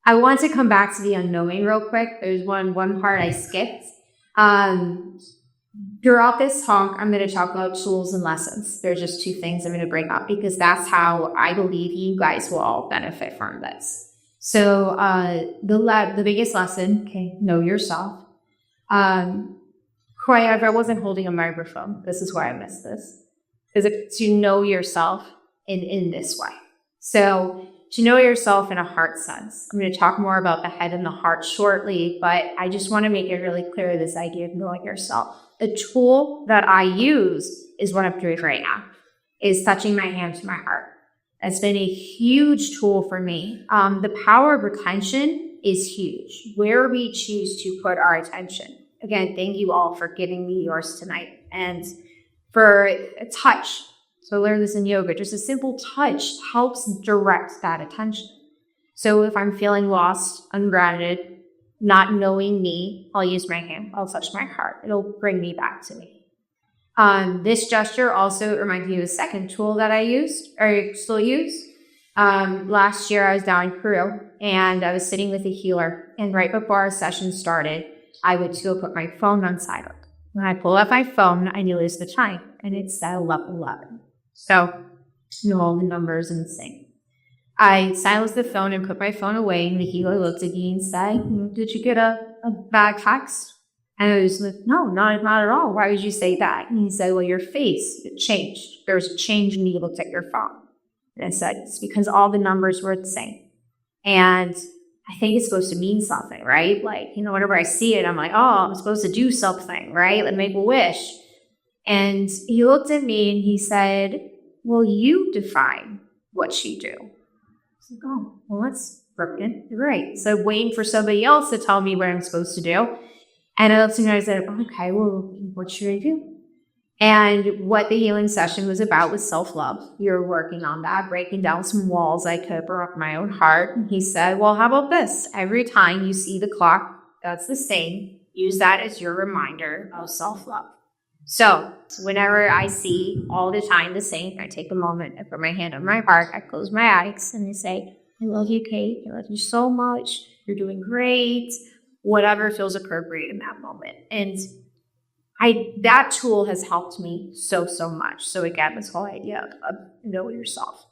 I want to come back to the unknowing real quick. There's one part I skipped. Throughout this talk, I'm going to talk about tools and lessons. There's just two things I'm going to bring up because that's how I believe you guys will all benefit from this. So the biggest lesson, okay, know yourself. If I wasn't holding a microphone, this is why I missed this. Is to know yourself in this way. So to know yourself in a heart sense. I'm going to talk more about the head and the heart shortly, but I just want to make it really clear this idea of knowing yourself. The tool that I use is what I'm doing right now, is touching my hand to my heart. That's been a huge tool for me. The power of retention is huge. Where we choose to put our attention. Again, thank you all for giving me yours tonight. And for a touch. So I learned this in yoga. Just a simple touch helps direct that attention. So if I'm feeling lost, ungrounded, not knowing me, I'll use my hand. I'll touch my heart. It'll bring me back to me. This gesture also reminds me of a second tool that I used, or still use. Last year I was down in Peru, and I was sitting with a healer. And right before our session started, I would go put my phone on silent. When I pull up my phone, I knew it was the time, and it said 11:11. So, all the numbers in sync. I silenced the phone and put my phone away, and the healer looked at me and said, "Did you get a bad text?" And I was like, "No, not at all. Why would you say that?" And he said, "Well, your face, it changed. There was a change when you looked at your phone." And I said, "It's because all the numbers were the same." And I think it's supposed to mean something, right? Like, whenever I see it, I'm like, oh, I'm supposed to do something, right? Like make a wish. And he looked at me and he said, "Well, you define what you do." I was like, oh, well, that's broken. You're right. So I'm waiting for somebody else to tell me what I'm supposed to do. And I looked at him and I said, okay, well, what should I do? And what the healing session was about was self-love. We were working on that, breaking down some walls I could for my own heart. And he said, well, how about this? Every time you see the clock that's the same, use that as your reminder of self-love. So whenever I see all the time the same, I take a moment, I put my hand on my heart, I close my eyes, and I say, I love you, Kate. I love you so much. You're doing great. Whatever feels appropriate in that moment. And that tool has helped me so much. So again, this whole idea of know yourself.